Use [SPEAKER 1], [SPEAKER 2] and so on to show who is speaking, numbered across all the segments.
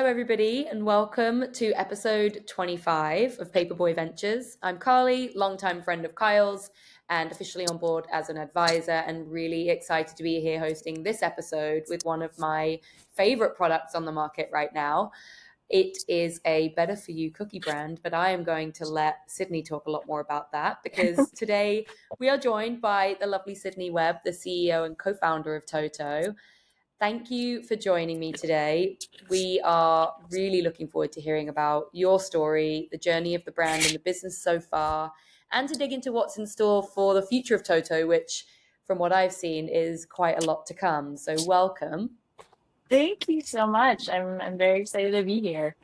[SPEAKER 1] Hello, everybody, and welcome to episode 25 of Paperboy Ventures. I'm Carly, longtime friend of Kyle's, and officially on board as an advisor, and really excited to be here hosting this episode with one of my favorite products on the market right now. It is a better for you cookie brand, but I am going to let Sydney talk a lot more about that because today we are joined by the lovely Sydney Webb, the CEO and co-founder of Toto. Thank you for joining me today. We are really looking forward to hearing about your story, the journey of the brand and the business so far, and to dig into what's in store for the future of Toto, which, from what I've seen, is quite a lot to come. So, welcome.
[SPEAKER 2] Thank you so much. I'm very excited to be here.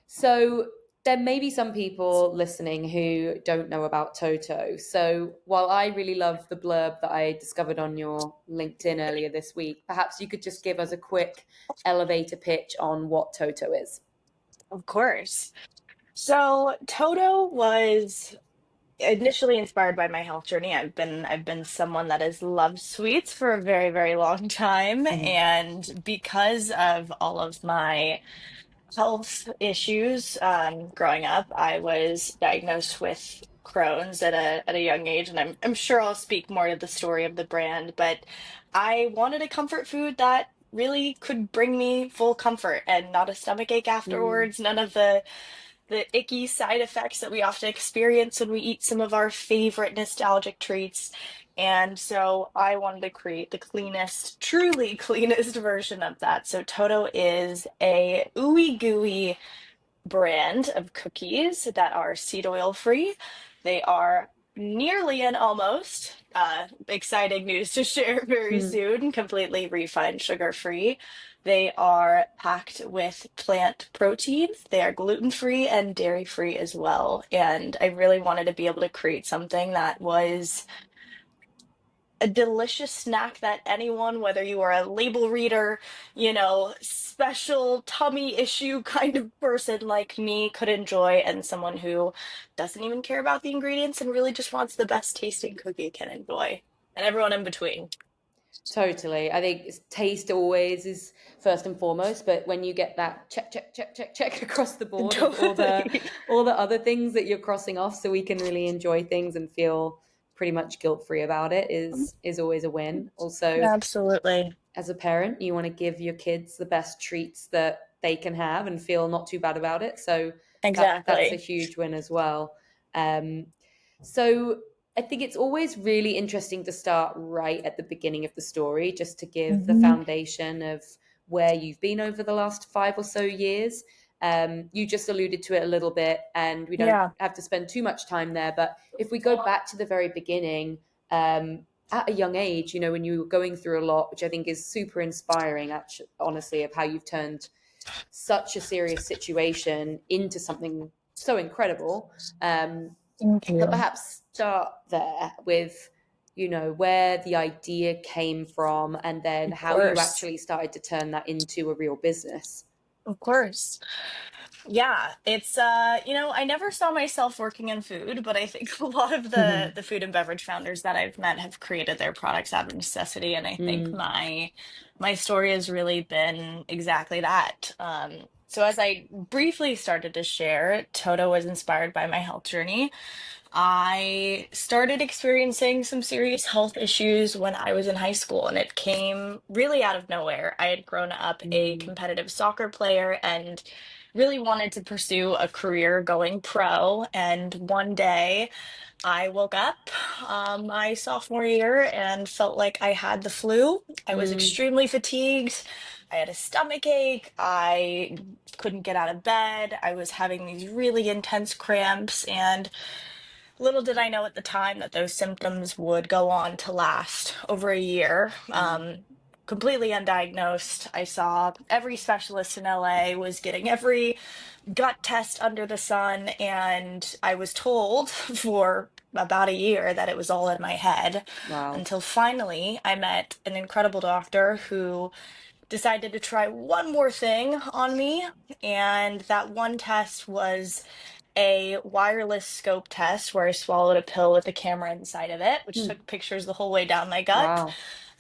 [SPEAKER 1] So, there may be some people listening who don't know about Toto. So, while I really love the blurb that I discovered on your LinkedIn earlier this week, perhaps you could just give us a quick elevator pitch on what Toto is.
[SPEAKER 2] Of course. So Toto was initially inspired by my health journey. I've been someone that has loved sweets for a very, very long time.
[SPEAKER 1] Mhm.
[SPEAKER 2] And because of all of my health issues growing up, I was diagnosed with Crohn's at a young age, and I'm sure I'll speak more to the story of the brand, but I wanted a comfort food that really could bring me full comfort and not a stomach ache
[SPEAKER 1] Mm.
[SPEAKER 2] afterwards, none of the icky side effects that we often experience when we eat some of our favorite nostalgic treats. And so I wanted to create the cleanest, truly cleanest version of that. So Toto is a ooey gooey brand of cookies that are seed oil free. They are nearly and almost exciting news to share very
[SPEAKER 1] Mm.
[SPEAKER 2] soon, completely refined sugar free. They are packed with plant protein. They are gluten free and dairy free as well. And I really wanted to be able to create something that was a delicious snack that anyone, whether you are a label reader, special tummy issue kind of person like me, could enjoy, and someone who doesn't even care about the ingredients and really just wants the best tasting cookie can enjoy, and everyone in between.
[SPEAKER 1] Totally. I think taste always is first and foremost, but when you get that check, check, check, check, check across the board of all the
[SPEAKER 2] Totally.
[SPEAKER 1] all the other things that you're crossing off so we can really enjoy things and feel pretty much guilt-free about it is always a win. Also,
[SPEAKER 2] Absolutely.
[SPEAKER 1] as a parent, you want to give your kids the best treats that they can have and feel not too bad about it. So that's a
[SPEAKER 2] Exactly.
[SPEAKER 1] huge win as well. Um, so I think it's always really interesting to start right at the beginning of the story, just to give the
[SPEAKER 2] Hmm.
[SPEAKER 1] foundation of where you've been over the last 5 or so years. You just alluded to it a little bit, and we don't
[SPEAKER 2] Yeah.
[SPEAKER 1] have to spend too much time there. But if we go back to the very beginning, at a young age, when you were going through a lot, which I think is super inspiring, actually, honestly, of how you've turned such a serious situation into something so incredible.
[SPEAKER 2] Thank
[SPEAKER 1] But
[SPEAKER 2] you.
[SPEAKER 1] perhaps start there with, where the idea came from and then
[SPEAKER 2] Of
[SPEAKER 1] how you
[SPEAKER 2] course.
[SPEAKER 1] actually started to turn that into a real business.
[SPEAKER 2] Of course. Yeah, it's I never saw myself working in food, but I think a lot of the food and beverage founders that I've met have created their products out of necessity, and I think
[SPEAKER 1] Mm,
[SPEAKER 2] my story has really been exactly that. So as I briefly started to share, Toto was inspired by my health journey. I started experiencing some serious health issues when I was in high school, and it came really out of nowhere. I had grown up a
[SPEAKER 1] mm,
[SPEAKER 2] competitive soccer player and really wanted to pursue a career going pro. And one day I woke up my sophomore year and felt like I had the flu. I was
[SPEAKER 1] mm,
[SPEAKER 2] extremely fatigued. I had a stomach ache. I couldn't get out of bed. I was having these really intense cramps, and little did I know at the time that those symptoms would go on to last over a year.
[SPEAKER 1] mm,
[SPEAKER 2] Completely undiagnosed. I saw every specialist in LA, was getting every gut test under the sun, and I was told for about a year that it was all in my head
[SPEAKER 1] wow.
[SPEAKER 2] until finally I met an incredible doctor who decided to try one more thing on me. And that one test was a wireless scope test where I swallowed a pill with a camera inside of it, which
[SPEAKER 1] Mm,
[SPEAKER 2] took pictures the whole way down my gut
[SPEAKER 1] wow.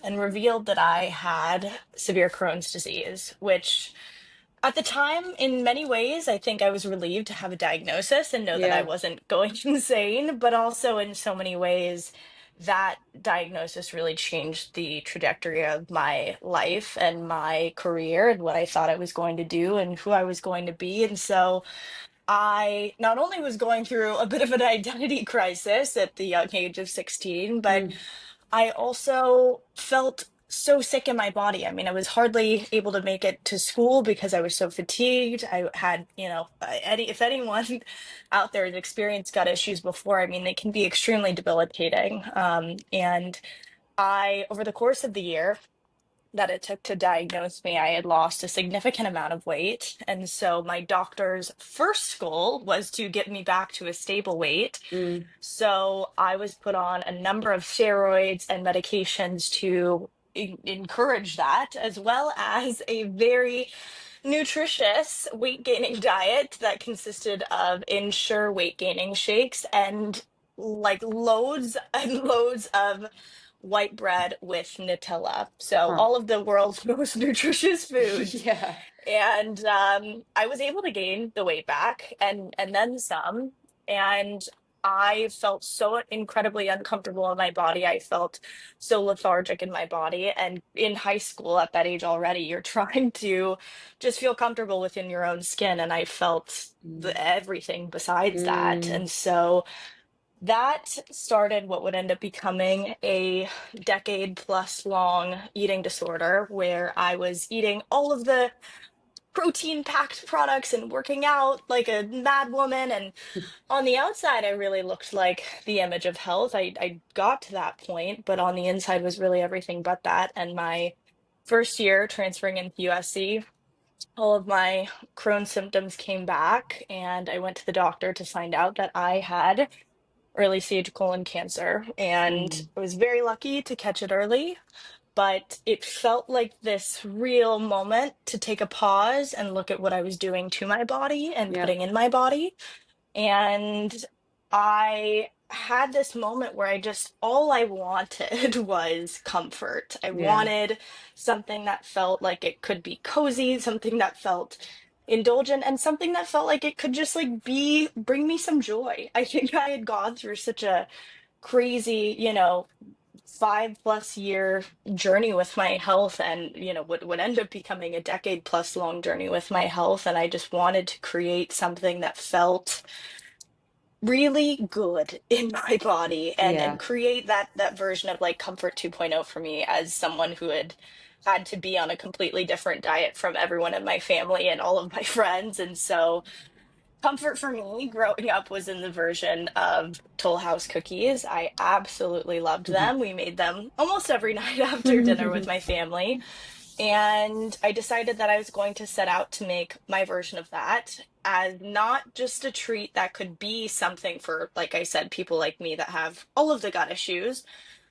[SPEAKER 2] and revealed that I had severe Crohn's disease, which At the time, in many ways, I think I was relieved to have a diagnosis and know that I
[SPEAKER 1] Yeah.
[SPEAKER 2] wasn't going insane, but also in so many ways, that diagnosis really changed the trajectory of my life and my career and what I thought I was going to do and who I was going to be. And so I not only was going through a bit of an identity crisis at the young age of 16, but
[SPEAKER 1] Mm.
[SPEAKER 2] I also felt so sick in my body. I mean, I was hardly able to make it to school because I was so fatigued. I had, if anyone out there has experienced gut issues before, I mean, they can be extremely debilitating. And over the course of the year that it took to diagnose me, I had lost a significant amount of weight. And so my doctor's first goal was to get me back to a stable weight.
[SPEAKER 1] Mm.
[SPEAKER 2] So I was put on a number of steroids and medications to encourage that, as well as a very nutritious weight gaining diet that consisted of Ensure weight gaining shakes and like loads and loads of white bread with Nutella. So
[SPEAKER 1] Huh.
[SPEAKER 2] all of the world's most nutritious foods.
[SPEAKER 1] Yeah.
[SPEAKER 2] And I was able to gain the weight back and then some. And I felt so incredibly uncomfortable in my body. I felt so lethargic in my body. And in high school, at that age already, you're trying to just feel comfortable within your own skin. And I felt
[SPEAKER 1] Mm.
[SPEAKER 2] everything besides that.
[SPEAKER 1] Mm.
[SPEAKER 2] And so that started what would end up becoming a decade plus long eating disorder where I was eating all of the protein packed products and working out like a mad woman. And on the outside, I really looked like the image of health. I got to that point, but on the inside was really everything but that. And my first year transferring into USC, all of my Crohn's symptoms came back, and I went to the doctor to find out that I had early stage colon cancer. And
[SPEAKER 1] Mm.
[SPEAKER 2] I was very lucky to catch it early, but it felt like this real moment to take a pause and look at what I was doing to my body and
[SPEAKER 1] Yeah.
[SPEAKER 2] putting in my body. And I had this moment where all I wanted was comfort. I
[SPEAKER 1] Yeah.
[SPEAKER 2] wanted something that felt like it could be cozy, something that felt indulgent, and something that felt like it could just like bring me some joy. I think I had gone through such a crazy, 5+ year journey with my health, and would end up becoming a decade plus long journey with my health. And I just wanted to create something that felt really good in my body, and
[SPEAKER 1] Yeah.
[SPEAKER 2] create that version of like comfort 2.0 for me as someone who had to be on a completely different diet from everyone in my family and all of my friends. And so comfort for me growing up was in the version of Toll House cookies. I absolutely loved them. We made them almost every night after dinner with my family. And I decided that I was going to set out to make my version of that as not just a treat that could be something for, like I said, people like me that have all of the gut issues,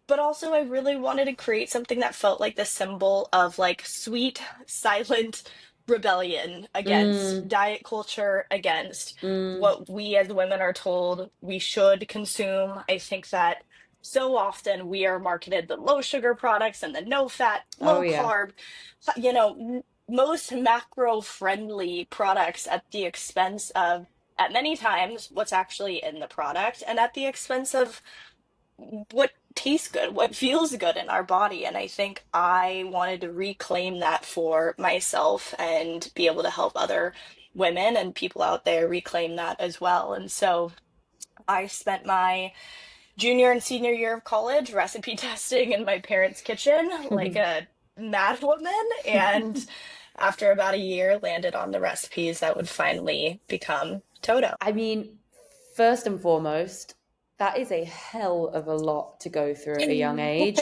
[SPEAKER 2] but also I really wanted to create something that felt like the symbol of like sweet, silent rebellion against
[SPEAKER 1] Mm.
[SPEAKER 2] diet culture, against
[SPEAKER 1] Mm.
[SPEAKER 2] what we as women are told we should consume. I think that so often we are marketed the low sugar products and the no fat,
[SPEAKER 1] Oh
[SPEAKER 2] low
[SPEAKER 1] yeah.
[SPEAKER 2] carb, most macro friendly products at the expense of, at many times, what's actually in the product, and at the expense of what tastes good, what feels good in our body. And I think I wanted to reclaim that for myself and be able to help other women and people out there reclaim that as well. And so I spent my junior and senior year of college recipe testing in my parents' kitchen like a mad woman. And after about a year, landed on the recipes that would finally become Toto.
[SPEAKER 1] I mean, first and foremost, that is a hell of a lot to go through at a young age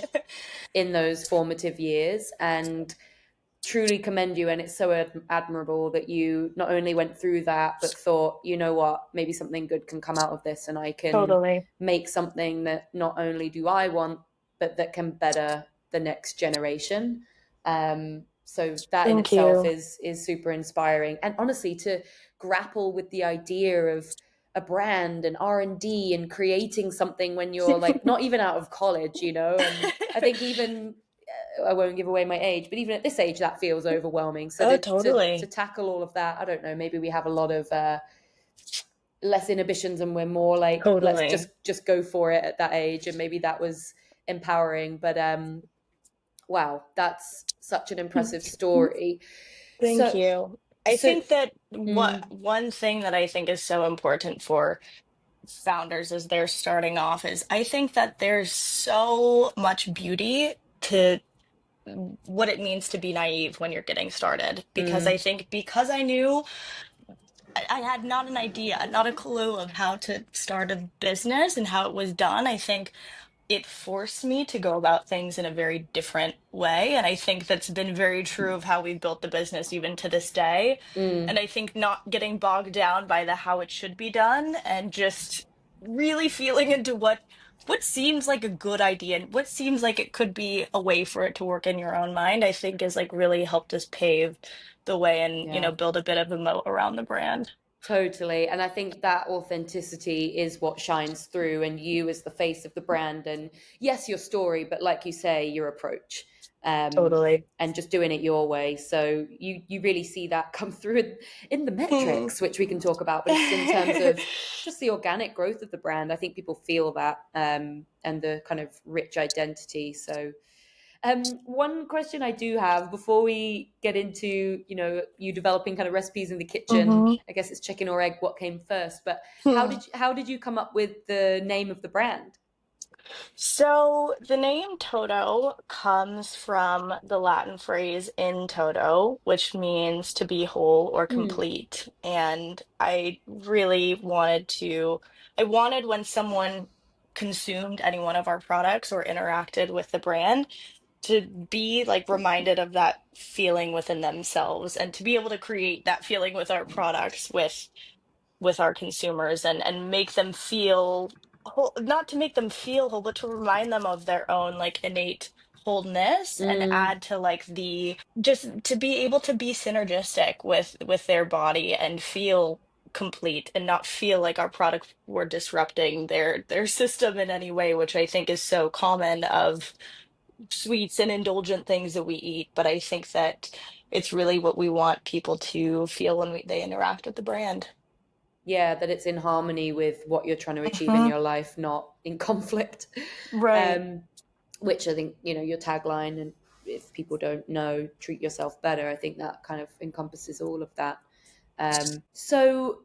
[SPEAKER 1] in those formative years. And truly commend you. And it's so admirable that you not only went through that, but thought, you know what, maybe something good can come out of this, and I can
[SPEAKER 2] Totally.
[SPEAKER 1] make something that not only do I want, but that can better the next generation. So that in
[SPEAKER 2] Thank
[SPEAKER 1] itself
[SPEAKER 2] you.
[SPEAKER 1] is super inspiring. And honestly, to grapple with the idea of a brand and R&D and creating something when you're like not even out of college, and I think even I won't give away my age, but even at this age, that feels overwhelming. So
[SPEAKER 2] Oh,
[SPEAKER 1] to
[SPEAKER 2] totally.
[SPEAKER 1] tackle all of that, I don't know. Maybe we have a lot of less inhibitions, and we're more like, let's
[SPEAKER 2] Totally.
[SPEAKER 1] just go for it at that age, and maybe that was empowering. But wow, that's such an impressive story.
[SPEAKER 2] Thank
[SPEAKER 1] So
[SPEAKER 2] you. I
[SPEAKER 1] so
[SPEAKER 2] think that
[SPEAKER 1] mm,
[SPEAKER 2] one thing that I think is so important for founders as they're starting off is I think that there's so much beauty to what it means to be naive when you're getting started. Because I
[SPEAKER 1] mm,
[SPEAKER 2] think because I knew I had not an idea, not a clue of how to start a business and how it was done. I think it forced me to go about things in a very different way. And I think that's been very true of how we've built the business even to this day. And
[SPEAKER 1] mm,
[SPEAKER 2] I think not getting bogged down by the how it should be done and just really feeling into what seems like a good idea and what seems like it could be a way for it to work in your own mind, I think has like really helped us pave the way and,
[SPEAKER 1] yeah.
[SPEAKER 2] build a bit of a moat around the brand.
[SPEAKER 1] Totally. And I think that authenticity is what shines through, and you as the face of the brand. And yes, your story, but like you say, your approach, um,
[SPEAKER 2] Totally.
[SPEAKER 1] and just doing it your way. So you really see that come through in the
[SPEAKER 2] Hmm.
[SPEAKER 1] metrics, which we can talk about, but it's in terms of just the organic growth of the brand. I think people feel that, and the kind of rich identity. So one question I do have before we get into, you developing kind of recipes in the kitchen.
[SPEAKER 2] Mhm.
[SPEAKER 1] I guess it's chicken or egg, what came first. But
[SPEAKER 2] Hmm.
[SPEAKER 1] how did you come up with the name of the brand?
[SPEAKER 2] So the name Toto comes from the Latin phrase in toto, which means to be whole or
[SPEAKER 1] Mm,
[SPEAKER 2] complete. And I really I wanted when someone consumed any one of our products or interacted with the brand to be like reminded of that feeling within themselves and to be able to create that feeling with our products with our consumers and make them feel whole, not to make them feel whole, but to remind them of their own like innate wholeness and
[SPEAKER 1] mm,
[SPEAKER 2] add to like the just to be able to be synergistic with their body and feel complete and not feel like our products were disrupting their system in any way, which I think is so common of sweets and indulgent things that we eat. But I think that it's really what we want people to feel when they interact with the brand.
[SPEAKER 1] yeah, that it's in harmony with what you're trying to achieve in
[SPEAKER 2] Mhm.
[SPEAKER 1] your life, not in conflict.
[SPEAKER 2] Right.
[SPEAKER 1] Um, which I think, your tagline, and if people don't know, treat yourself better. I think that kind of encompasses all of that. So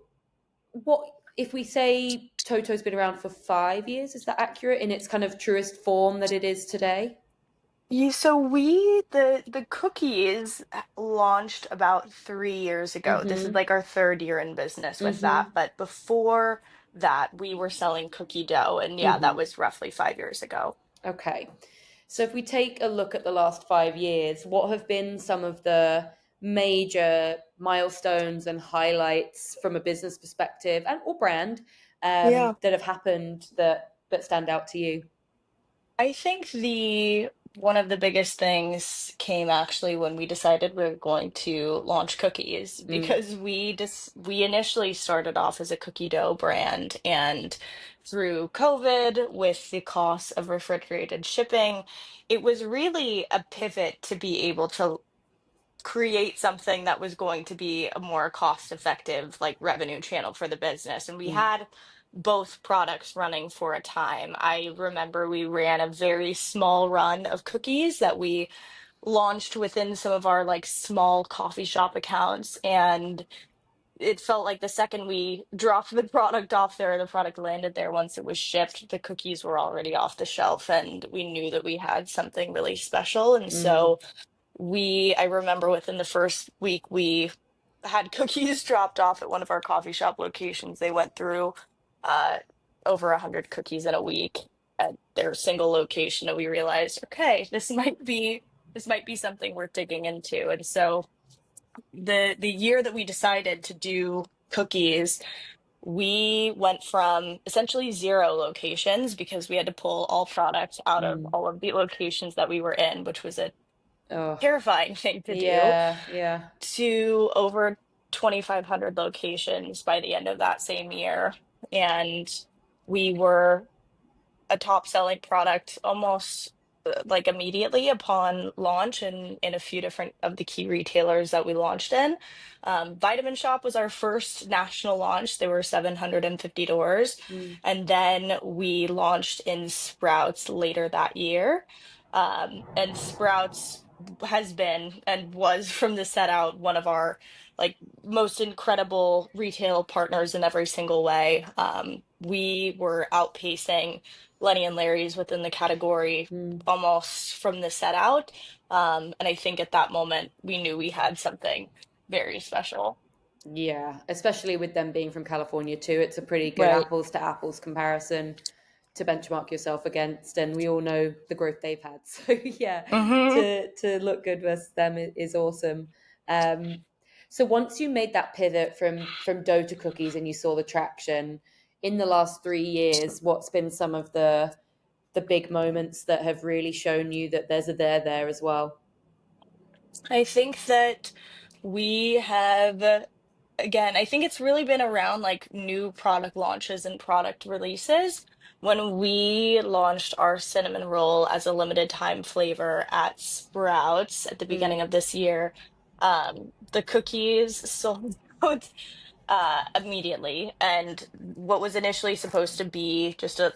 [SPEAKER 1] what if we say Toto's been around for 5 years? Is that accurate in its kind of truest form that it is today?
[SPEAKER 2] So the cookies launched about 3 years ago. This is
[SPEAKER 1] Mm-hmm.
[SPEAKER 2] like our third year in business with that.
[SPEAKER 1] Mm-hmm.
[SPEAKER 2] But before that, we were selling cookie dough, and yeah, that
[SPEAKER 1] Mm-hmm.
[SPEAKER 2] was roughly 5 years ago.
[SPEAKER 1] Okay. So if we take a look at the last 5 years, what have been some of the major milestones and highlights from a business perspective and or brand,
[SPEAKER 2] Yeah.
[SPEAKER 1] that have happened that stand out to you?
[SPEAKER 2] I think the one of the biggest things came actually when we decided we were going to launch cookies
[SPEAKER 1] Mm,
[SPEAKER 2] because we initially started off as a cookie dough brand, and through COVID with the cost of refrigerated shipping, it was really a pivot to be able to create something that was going to be a more cost effective like revenue channel for the business, and we
[SPEAKER 1] mm,
[SPEAKER 2] had both products running for a time. I remember we ran a very small run of cookies that we launched within some of our like small coffee shop accounts, and it felt like the second we dropped the product off there, the product landed there, once it was shipped, the cookies were already off the shelf and we knew that we had something really special. And
[SPEAKER 1] mm,
[SPEAKER 2] so I remember within the first week, we had cookies dropped off at one of our coffee shop locations. They went through uh, over 100 cookies in a week at their single location, and we realized, okay, this might be something worth digging into. And so the year that we decided to do cookies, we went from essentially zero locations because we had to pull all products out of
[SPEAKER 1] mm.
[SPEAKER 2] all of the locations that we were in, which was a
[SPEAKER 1] Oh,
[SPEAKER 2] terrifying thing to do,
[SPEAKER 1] yeah, yeah.
[SPEAKER 2] to over 2,500 locations by the end of that same year. And we were a top selling product almost. like immediately upon launch in a few different of the key retailers that we launched in. Vitamin Shop was our first national launch. There were 750 doors.
[SPEAKER 1] Mm,
[SPEAKER 2] And then we launched in Sprouts later that year. And Sprouts has been and was from the set out one of our like most incredible retail partners in every single way. We were outpacing Lenny and Larry's within the category
[SPEAKER 1] mm.
[SPEAKER 2] almost from the set out. And I think at that moment we knew we had something very special.
[SPEAKER 1] Yeah, especially with them being from California too. It's a pretty good
[SPEAKER 2] Right.
[SPEAKER 1] apples to apples comparison to benchmark yourself against, and we all know the growth they've had. So yeah,
[SPEAKER 2] Hmm.
[SPEAKER 1] to look good versus them is awesome. Um, so once you made that pivot from dough to cookies and you saw the traction in the last 3 years, what's been some of the big moments that have really shown you that there's a there as well?
[SPEAKER 2] I think that we have, again, I think it's really been around like new product launches and product releases. When we launched our cinnamon roll as a limited time flavor at Sprouts at the beginning
[SPEAKER 1] Mm,
[SPEAKER 2] of this year, the cookies sold out immediately. And what was initially supposed to be just a,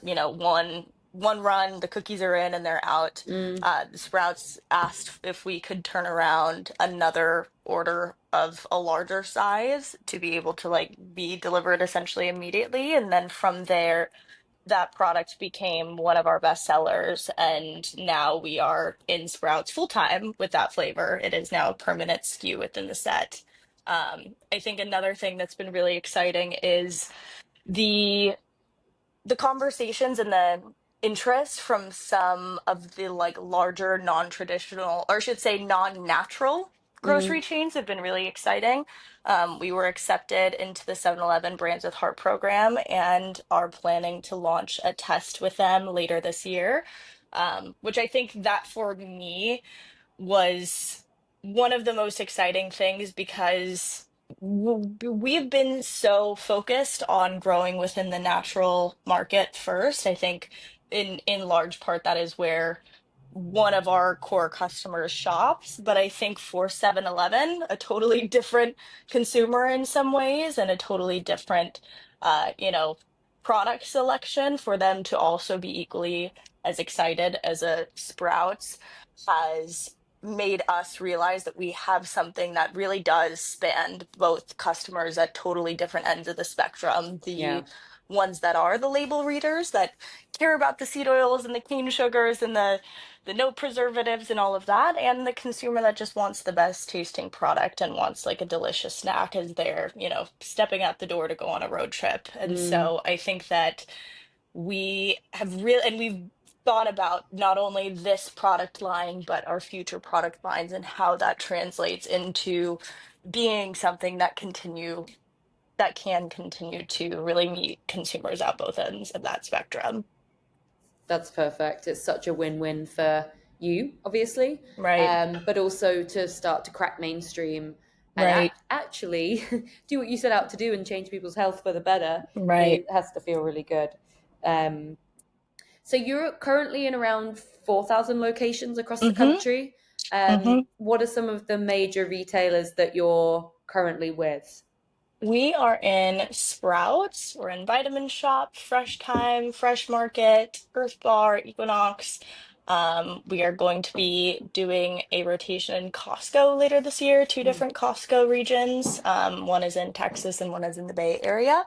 [SPEAKER 2] one run, the cookies are in and they're out.
[SPEAKER 1] mm,
[SPEAKER 2] The Sprouts asked if we could turn around another order of a larger size to be able to like be delivered essentially immediately. And then from there, that product became one of our best sellers. And now we are in Sprouts full time with that flavor. It is now a permanent SKU within the set. I think another thing that's been really exciting is the the conversations and the interest from some of the like larger non-traditional, or I should say non-natural grocery
[SPEAKER 1] mm.
[SPEAKER 2] chains have been really exciting. We were accepted into the 7-Eleven Brands with Heart program and are planning to launch a test with them later this year. Which I think that for me was one of the most exciting things because we've been so focused on growing within the natural market first. I think in large part that is where one of our core customers shops, but I think for 7-Eleven, a totally different consumer in some ways and a totally different product selection for them to also be equally as excited as a Sprouts has made us realize that we have something that really does span both customers at totally different ends of the spectrum.
[SPEAKER 1] Yeah.
[SPEAKER 2] The ones that are the label readers that care about the seed oils and the cane sugars and the no preservatives and all of that, and the consumer that just wants the best tasting product and wants like a delicious snack as they're, stepping out the door to go on a road trip. And
[SPEAKER 1] Mm.
[SPEAKER 2] so I think that we have really, and we've thought about not only this product line, but our future product lines and how that translates into being something that can continue to really meet consumers at both ends of that spectrum.
[SPEAKER 1] That's perfect. It's such a win-win for you, obviously,
[SPEAKER 2] Right,
[SPEAKER 1] but also to start to crack mainstream and
[SPEAKER 2] right,
[SPEAKER 1] actually do what you set out to do and change people's health for the better.
[SPEAKER 2] right.
[SPEAKER 1] It has to feel really good. Um, so you're currently in around 4,000 locations across the
[SPEAKER 2] Mm-hmm.
[SPEAKER 1] country.
[SPEAKER 2] Mm-hmm.
[SPEAKER 1] What are some of the major retailers that you're currently with?
[SPEAKER 2] We are in Sprouts, we're in Vitamin Shop, Fresh Time, Fresh Market, Earth Bar, Equinox. We are going to be doing a rotation in Costco later this year, two
[SPEAKER 1] Mm.
[SPEAKER 2] different Costco regions. One is in Texas and one is in the Bay Area.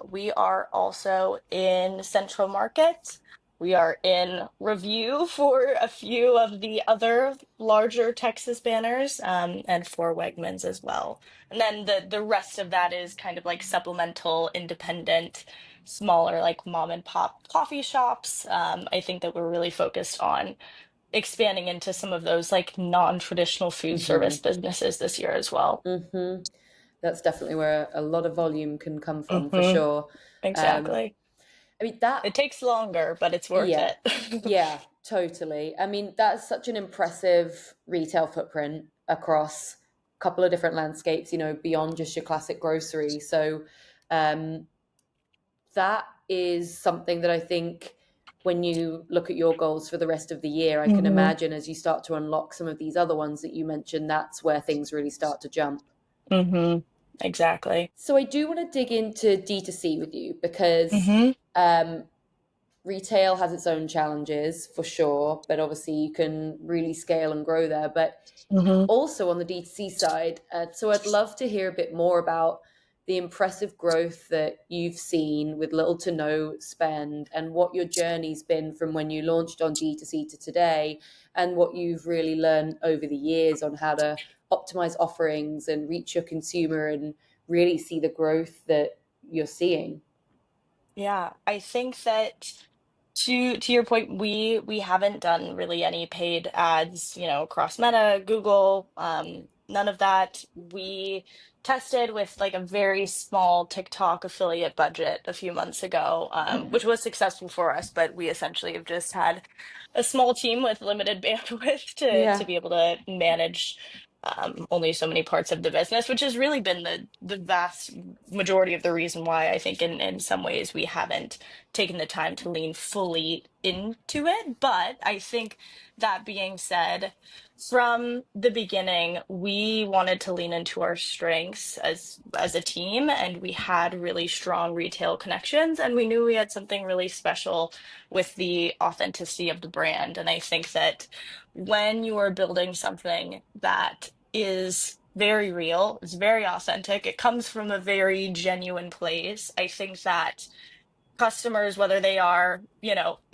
[SPEAKER 2] We are also in Central Market. We are in review for a few of the other larger Texas banners, and for Wegmans as well. And then the rest of that is kind of like supplemental, independent, smaller, like mom and pop coffee shops. I think that we're really focused on expanding into some of those like non-traditional food service
[SPEAKER 1] Hmm.
[SPEAKER 2] businesses this year as well.
[SPEAKER 1] Hmm. That's definitely where a lot of volume can come from, for
[SPEAKER 2] Hmm.
[SPEAKER 1] sure. Um,
[SPEAKER 2] Exactly.
[SPEAKER 1] I mean, that
[SPEAKER 2] It takes longer, but it's worth
[SPEAKER 1] Yeah,
[SPEAKER 2] it.
[SPEAKER 1] yeah, totally. I mean, that's such an impressive retail footprint across a couple of different landscapes, beyond just your classic grocery. So, um, that is something that I think when you look at your goals for the rest of the year, I can
[SPEAKER 2] Hmm.
[SPEAKER 1] imagine as you start to unlock some of these other ones that you mentioned, that's where things really start to jump.
[SPEAKER 2] Hmm. Exactly.
[SPEAKER 1] So I do want to dig into D2C with you because
[SPEAKER 2] Hmm.
[SPEAKER 1] um, retail has its own challenges for sure, but obviously you can really scale and grow there. But
[SPEAKER 2] Hmm.
[SPEAKER 1] also on the D2C side, so I'd love to hear a bit more about the impressive growth that you've seen with little to no spend and what your journey's been from when you launched on D2C to today, and what you've really learned over the years on how to optimize offerings and reach your consumer and really see the growth that you're seeing.
[SPEAKER 2] Yeah, I think that to your point, we haven't done really any paid ads, across Meta, Google, none of that. We tested with like a very small TikTok affiliate budget a few months ago, which was successful for us, but we essentially have just had a small team with limited bandwidth to
[SPEAKER 1] Yeah.
[SPEAKER 2] be able to manage only so many parts of the business, which has really been the vast majority of the reason why I think in some ways we haven't taken the time to lean fully into it. But I think that being said, from the beginning, we wanted to lean into our strengths as a team, and we had really strong retail connections, and we knew we had something really special with the authenticity of the brand. And I think that when you are building something that is very real, it's very authentic, it comes from a very genuine place. I think that customers, whether they are,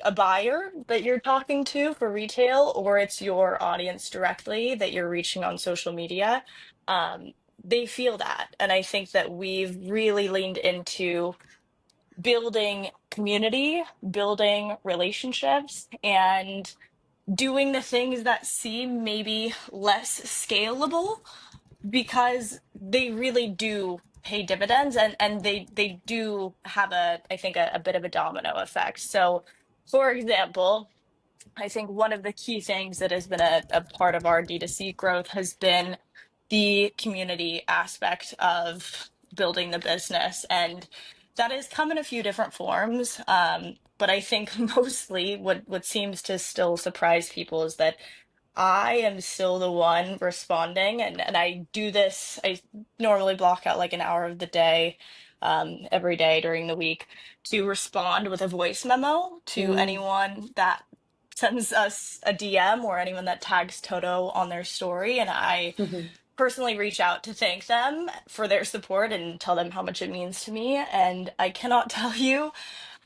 [SPEAKER 2] a buyer that you're talking to for retail, or it's your audience directly that you're reaching on social media, um, they feel that. And I think that we've really leaned into building community, building relationships, and doing the things that seem maybe less scalable because they really do pay dividends, and they do have I think a bit of a domino effect. So for example, I think one of the key things that has been a part of our D2C growth has been the community aspect of building the business. And that has come in a few different forms. But I think mostly what seems to still surprise people is that I am still the one responding, and I do this. I normally block out like an hour of the day, every day during the week to respond with a voice memo to
[SPEAKER 1] Mm.
[SPEAKER 2] anyone that sends us a DM or anyone that tags Toto on their story. And I personally reach out to thank them for their support and tell them how much it means to me. And I cannot tell you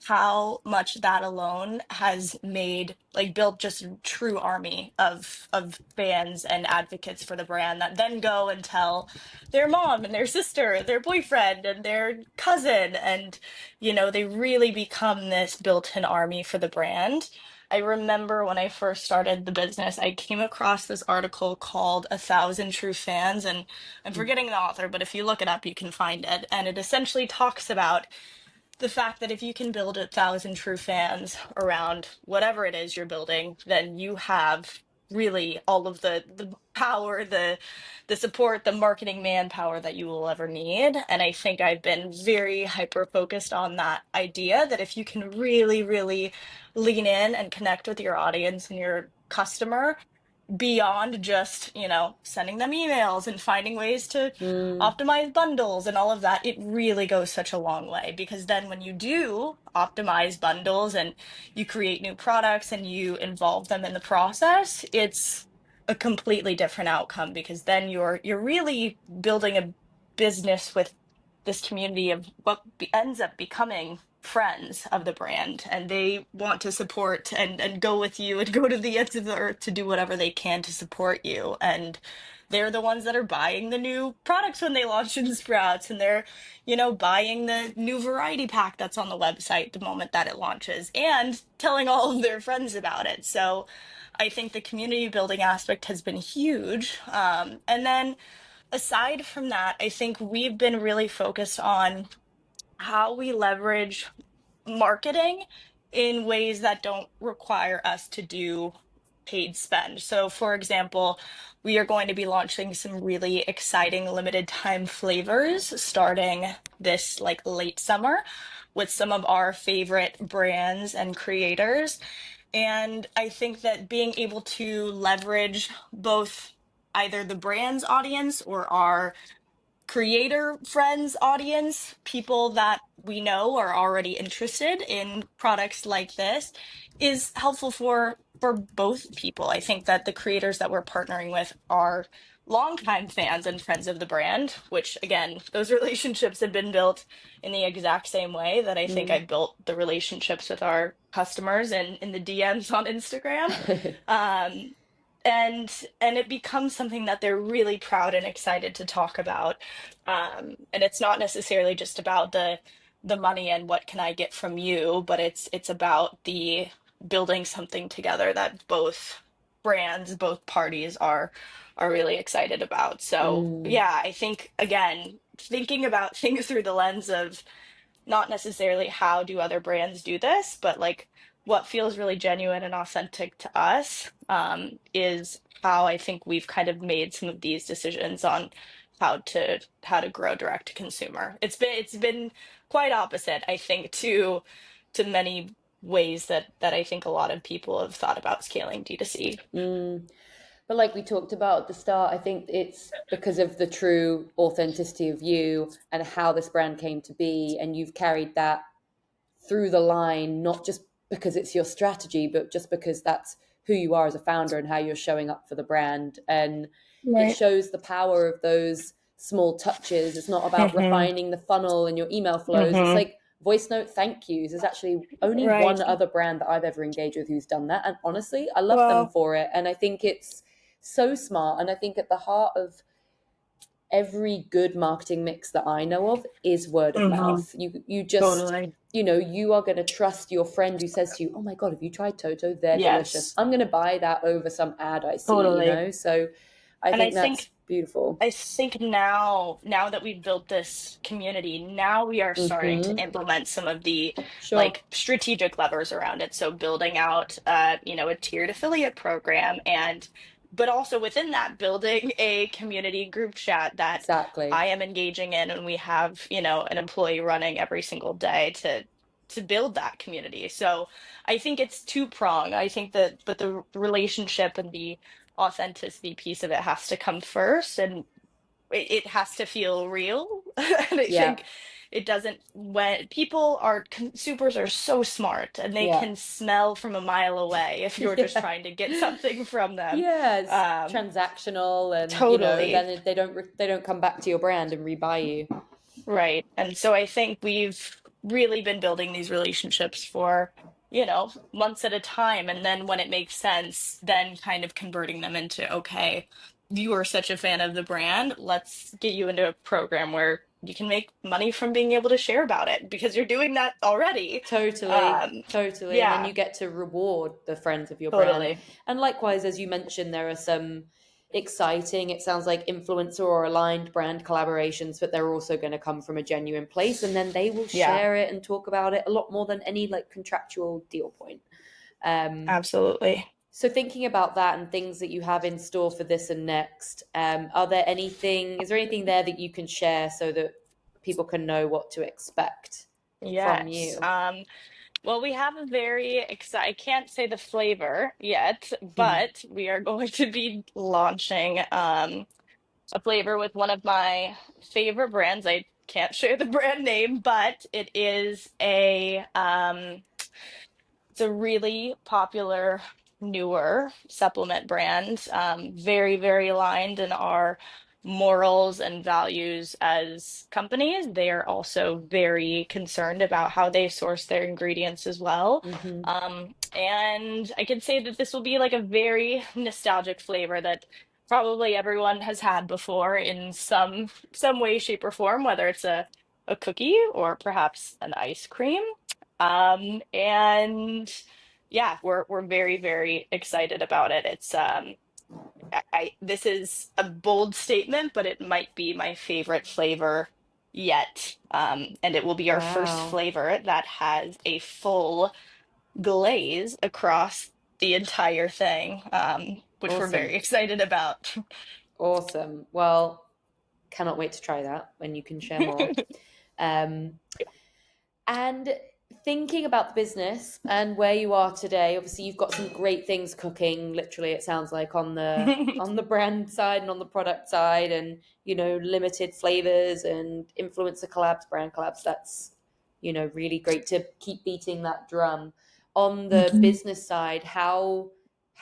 [SPEAKER 2] how much that alone has made, like, built just a true army of fans and advocates for the brand that then go and tell their mom and their sister, their boyfriend and their cousin, and they really become this built-in army for the brand. I remember when I first started the business, I came across this article called "A Thousand True Fans," and I'm forgetting the author, but if you look it up, you can find it. And it essentially talks about the fact that if you can build 1,000 true fans around whatever it is you're building, then you have really all of the power, the support, the marketing manpower that you will ever need. And I think I've been very hyper focused on that idea that if you can really, really lean in and connect with your audience and your customer, beyond just, sending them emails and finding ways to
[SPEAKER 1] Mm.
[SPEAKER 2] optimize bundles and all of that, it really goes such a long way. Because then when you do optimize bundles and you create new products and you involve them in the process, it's a completely different outcome, because then you're really building a business with this community of what ends up becoming friends of the brand, and they want to support and go with you and go to the ends of the earth to do whatever they can to support you. And they're the ones that are buying the new products when they launch in Sprouts, and they're buying the new variety pack that's on the website the moment that it launches and telling all of their friends about it. So I think the community building aspect has been huge. And then aside from that, I think we've been really focused on how we leverage marketing in ways that don't require us to do paid spend. So, for example, we are going to be launching some really exciting limited time flavors starting this like late summer with some of our favorite brands and creators. And I think that being able to leverage both either the brand's audience or our creator friends audience, people that we know are already interested in products like this, is helpful for both people. I think that the creators that we're partnering with are longtime fans and friends of the brand, which again, those relationships have been built in the exact same way that I think
[SPEAKER 1] Mm.
[SPEAKER 2] I've built the relationships with our customers and in the DMs on Instagram. Um, and it becomes something that they're really proud and excited to talk about, and it's not necessarily just about the money and what can I get from you, but it's about the building something together that both brands, both parties are really excited about. So
[SPEAKER 1] Mm.
[SPEAKER 2] yeah, I think again, thinking about things through the lens of not necessarily how do other brands do this, but like what feels really genuine and authentic to us, is how I think we've kind of made some of these decisions on how to grow direct to consumer. It's been quite opposite, I think, to many ways that I think a lot of people have thought about scaling D2C.
[SPEAKER 1] Mm. But like we talked about at the start, I think it's because of the true authenticity of you and how this brand came to be, and you've carried that through the line, not just because it's your strategy, but just because that's who you are as a founder and how you're showing up for the brand. And it
[SPEAKER 2] Right.
[SPEAKER 1] shows the power of those small touches. It's not about
[SPEAKER 2] Mm-hmm.
[SPEAKER 1] refining the funnel and your email flows. It's
[SPEAKER 2] Mm-hmm.
[SPEAKER 1] like voice note thank yous. There's actually only
[SPEAKER 2] Right.
[SPEAKER 1] one other brand that I've ever engaged with who's done that. And honestly, I love them
[SPEAKER 2] Well,
[SPEAKER 1] for it. And I think it's so smart. And I think at the heart of every good marketing mix that I know of is word of
[SPEAKER 2] mm-hmm.
[SPEAKER 1] mouth. You just,
[SPEAKER 2] Totally.
[SPEAKER 1] you are going to trust your friend who says to you, "Oh my god, have you tried Toto? They're delicious.
[SPEAKER 2] Yes,
[SPEAKER 1] I'm going to buy that over some ad I see."
[SPEAKER 2] totally.
[SPEAKER 1] So I
[SPEAKER 2] And I
[SPEAKER 1] think
[SPEAKER 2] think
[SPEAKER 1] that's beautiful.
[SPEAKER 2] I think now that we've built this community, now we are starting to
[SPEAKER 1] Mm-hmm.
[SPEAKER 2] implement some of the
[SPEAKER 1] Sure.
[SPEAKER 2] like strategic levers around it. So building out a tiered affiliate program, and but also within that building a community group chat that
[SPEAKER 1] Exactly.
[SPEAKER 2] I am engaging in, and we have, an employee running every single day to build that community. So I think it's two prong. I think that but the relationship and the authenticity piece of it has to come first, and it has to feel real. And I
[SPEAKER 1] Yeah.
[SPEAKER 2] think it doesn't, when people are consumers are so smart and they
[SPEAKER 1] Yeah.
[SPEAKER 2] can smell from a mile away if you're just
[SPEAKER 1] Yeah.
[SPEAKER 2] trying to get something from them.
[SPEAKER 1] Yeah. It's
[SPEAKER 2] um
[SPEAKER 1] transactional, and
[SPEAKER 2] totally.
[SPEAKER 1] then they don't come back to your brand and rebuy you.
[SPEAKER 2] Right. And so I think we've really been building these relationships for, months at a time. And then when it makes sense, then kind of converting them into, okay, you are such a fan of the brand. Let's get you into a program where you can make money from being able to share about it because you're doing that already.
[SPEAKER 1] Totally,
[SPEAKER 2] Um,
[SPEAKER 1] totally. And then
[SPEAKER 2] yeah,
[SPEAKER 1] you get to reward the friends of your brand.
[SPEAKER 2] totally.
[SPEAKER 1] And likewise, as you mentioned, there are some exciting, it sounds like influencer or aligned brand collaborations, but they're also going to come from a genuine place. And then they will
[SPEAKER 2] Yeah,
[SPEAKER 1] share it and talk about it a lot more than any like contractual deal point. Um,
[SPEAKER 2] absolutely.
[SPEAKER 1] so thinking about that and things that you have in store for this and next, is there anything there that you can share so that people can know what to expect from
[SPEAKER 2] Yes.
[SPEAKER 1] you?
[SPEAKER 2] Well, we have a very exciting, I can't say the flavor yet, but we are going to be launching a flavor with one of my favorite brands. I can't share the brand name, but it's a really popular newer supplement brand, very, very aligned in our morals and values as companies. They are also very concerned about how they source their ingredients as well.
[SPEAKER 1] Hmm.
[SPEAKER 2] And I can say that this will be like a very nostalgic flavor that probably everyone has had before in some way, shape, or form, whether it's a cookie or perhaps an ice cream. And yeah, we're very, very excited about it. It's this is a bold statement, but it might be my favorite flavor yet. And it will be our first
[SPEAKER 1] Wow.
[SPEAKER 2] flavor that has a full glaze across the entire thing, which we're
[SPEAKER 1] Awesome.
[SPEAKER 2] very excited about.
[SPEAKER 1] Awesome. Well, cannot wait to try that when you can share more. Um, and thinking about the business and where you are today, obviously you've got some great things cooking, literally it sounds like on the brand side and on the product side, and limited flavors and influencer collabs, brand collabs. That's really great to keep beating that drum. On the
[SPEAKER 2] Mhm.
[SPEAKER 1] business side, how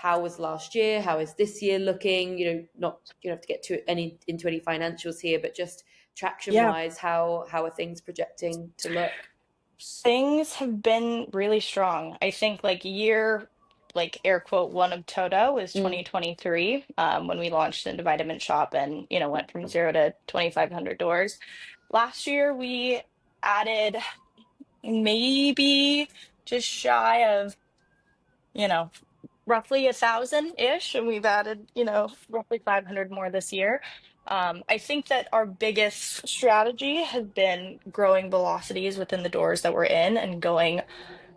[SPEAKER 1] was last year? How is this year looking? Not you don't have to get into any financials here, but just traction
[SPEAKER 2] Yeah.
[SPEAKER 1] wise, how are things projecting to look?
[SPEAKER 2] Things have been really strong. I think like year, like air quote one of Toto was
[SPEAKER 1] Mm,
[SPEAKER 2] 2023, when we launched into Vitamin Shop and, went from 0 to 2,500 doors. Last year we added maybe just shy of, you know, roughly 1,000-ish, and we've added, roughly 500 more this year. I think that our biggest strategy has been growing velocities within the doors that we're in and going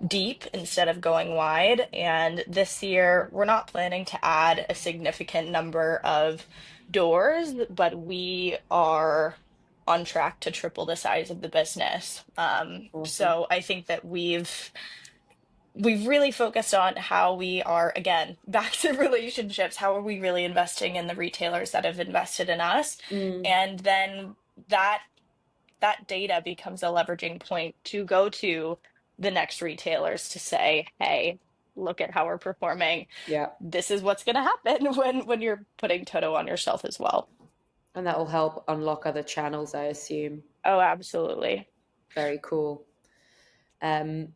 [SPEAKER 2] deep instead of going wide. And this year, we're not planning to add a significant number of doors, but we are on track to triple the size of the business.
[SPEAKER 1] awesome.
[SPEAKER 2] So I think that we've really focused on how we are, again, back to relationships. How are we really investing in the retailers that have invested in us?
[SPEAKER 1] Mm,
[SPEAKER 2] And then that that data becomes a leveraging point to go to the next retailers to say, hey, look at how we're performing.
[SPEAKER 1] yeah,
[SPEAKER 2] This is what's going to happen when you're putting Toto on your shelf as well.
[SPEAKER 1] and that will help unlock other channels, I assume.
[SPEAKER 2] Oh, absolutely.
[SPEAKER 1] Very cool. Um,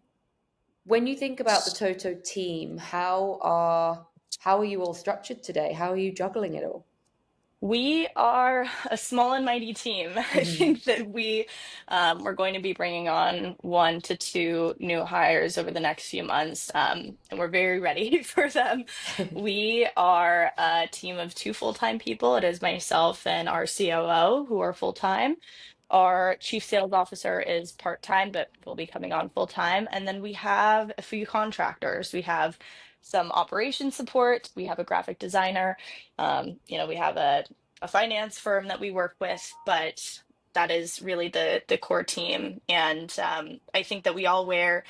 [SPEAKER 1] when you think about the Toto team, how are you all structured today? How are you juggling it all?
[SPEAKER 2] We are a small and mighty team. I
[SPEAKER 1] Mhm.
[SPEAKER 2] think that we're going to be bringing on 1 to 2 new hires over the next few months, and we're very ready for them. We are a team of two full-time people. It is myself and our COO who are full-time. Our chief sales officer is part-time, but will be coming on full-time. And then we have a few contractors. We have some operation support. We have a graphic designer. We have a finance firm that we work with, but that is really the core team. And I think that we all wear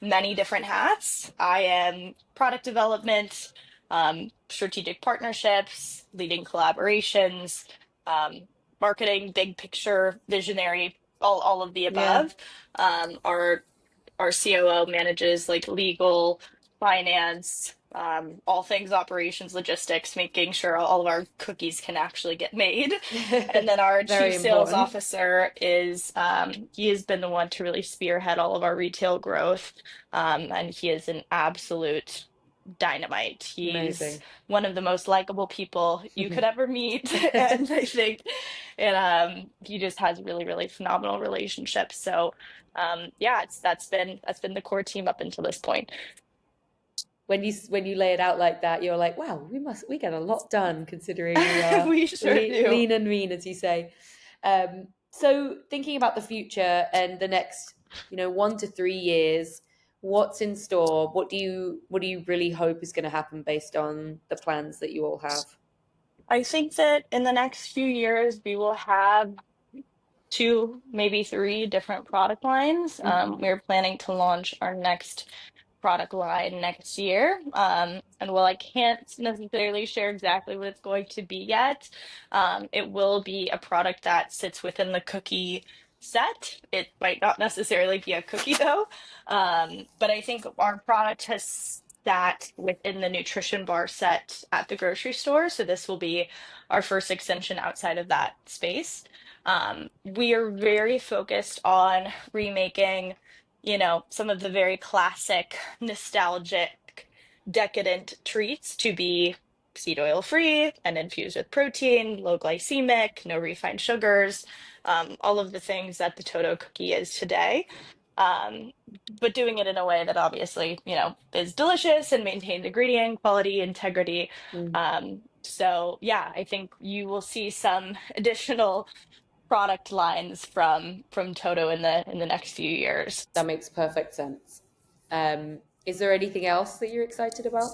[SPEAKER 2] many different hats. I am product development, strategic partnerships, leading collaborations, um, marketing, big picture, visionary, all of the
[SPEAKER 1] Yeah.
[SPEAKER 2] above. Our COO manages like legal, finance, all things operations, logistics, making sure all of our cookies can actually get made. And then our chief
[SPEAKER 1] Very
[SPEAKER 2] sales
[SPEAKER 1] important.
[SPEAKER 2] officer he has been the one to really spearhead all of our retail growth. And he is an absolute dynamite. He's
[SPEAKER 1] Amazing.
[SPEAKER 2] one of the most likable people you could ever meet. And I think and he just has really, really phenomenal relationships. So yeah, that's been the core team up until this point.
[SPEAKER 1] When you lay it out like that, you're like, wow, we get a lot done considering we are
[SPEAKER 2] We sure do.
[SPEAKER 1] lean and mean, as you say. So thinking about the future and the next, 1 to 3 years, what's in store? What do you really hope is going to happen based on the plans that you all have?
[SPEAKER 2] I think that in the next few years, we will have two, maybe three different product lines.
[SPEAKER 1] Hmm.
[SPEAKER 2] We're planning to launch our next product line next year. And while I can't necessarily share exactly what it's going to be yet, it will be a product that sits within the cookie set. It might not necessarily be a cookie though. But I think our product has sat within the nutrition bar set at the grocery store. So this will be our first extension outside of that space. We are very focused on remaking, some of the very classic, nostalgic, decadent treats to be seed oil free and infused with protein, low glycemic, no refined sugars, all of the things that the Toto cookie is today. Um, but doing it in a way that obviously, is delicious and maintains ingredient quality, integrity. So yeah, I think you will see some additional product lines from Toto in the next few years.
[SPEAKER 1] That makes perfect sense. Is there anything else that you're excited about?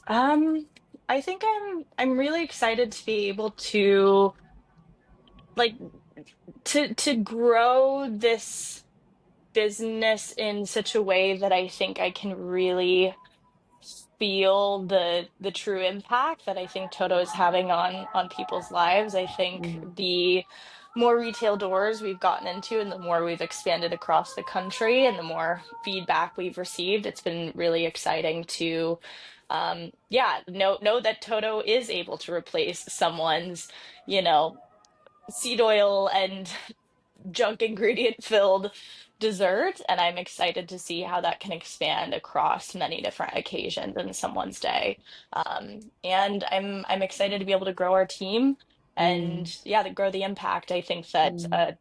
[SPEAKER 2] Um, I think I'm really excited to be able to like to grow this business in such a way that I think I can really feel the true impact that I think Toto is having on people's lives. I think
[SPEAKER 1] Mm,
[SPEAKER 2] the more retail doors we've gotten into and the more we've expanded across the country and the more feedback we've received, it's been really exciting to yeah, know that Toto is able to replace someone's, you know, seed oil and junk ingredient filled dessert, and I'm excited to see how that can expand across many different occasions in someone's day. And I'm excited to be able to grow our team and
[SPEAKER 1] mm,
[SPEAKER 2] yeah, to grow the impact. I think that
[SPEAKER 1] mm,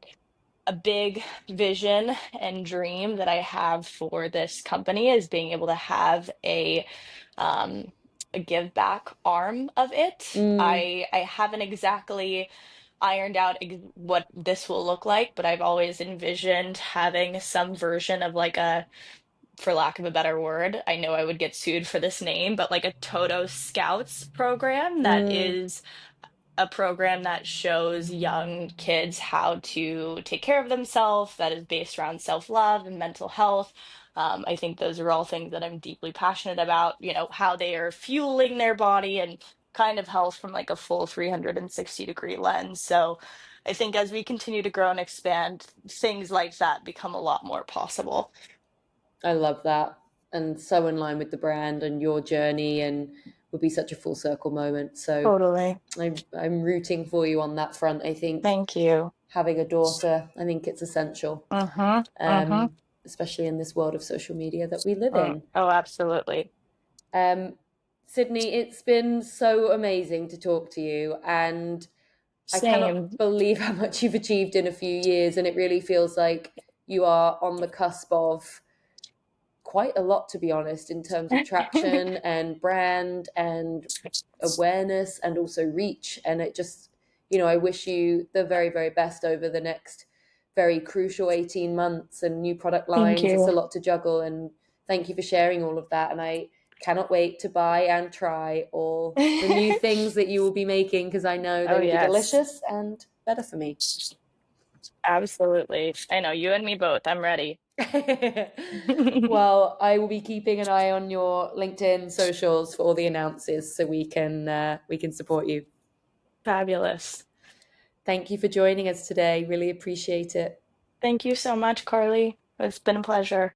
[SPEAKER 2] a big vision and dream that I have for this company is being able to have um, a give back arm of it.
[SPEAKER 1] mm,
[SPEAKER 2] I haven't exactly ironed out what this will look like, but I've always envisioned having some version of like a, for lack of a better word, I know I would get sued for this name, but like a Toto Scouts program that
[SPEAKER 1] mm.
[SPEAKER 2] is a program that shows young kids how to take care of themselves, that is based around self-love and mental health. I think those are all things that I'm deeply passionate about, you know, how they are fueling their body and kind of health from like a full 360-degree lens. So I think as we continue to grow and expand, things like that become a lot more possible.
[SPEAKER 1] I love that. And so in line with the brand and your journey, and would be such a full circle moment. So
[SPEAKER 2] Totally.
[SPEAKER 1] I'm rooting for you on that front. I think
[SPEAKER 2] Thank you.
[SPEAKER 1] having a daughter, I think it's essential,
[SPEAKER 2] Mm-hmm. Mm-hmm.
[SPEAKER 1] especially in this world of social media that we live in.
[SPEAKER 2] Oh, absolutely.
[SPEAKER 1] Um, Sydney, it's been so amazing to talk to you, and I cannot
[SPEAKER 2] Same.
[SPEAKER 1] believe how much you've achieved in a few years. And it really feels like you are on the cusp of quite a lot, to be honest, in terms of traction and brand and awareness and also reach. And it just, I wish you the very, very best over the next very crucial 18 months and new product
[SPEAKER 2] Thank
[SPEAKER 1] lines. It's a
[SPEAKER 2] you.
[SPEAKER 1] lot to juggle. And thank you for sharing all of that. And I cannot wait to buy and try all the new things that you will be making, because I know they
[SPEAKER 2] Oh,
[SPEAKER 1] will be
[SPEAKER 2] yes,
[SPEAKER 1] delicious and better for me.
[SPEAKER 2] absolutely. I know you and me both. I'm ready.
[SPEAKER 1] Well, I will be keeping an eye on your LinkedIn socials for all the announces so we can support you.
[SPEAKER 2] Fabulous.
[SPEAKER 1] Thank you for joining us today. Really appreciate it.
[SPEAKER 2] Thank you so much, Carly. It's been a pleasure.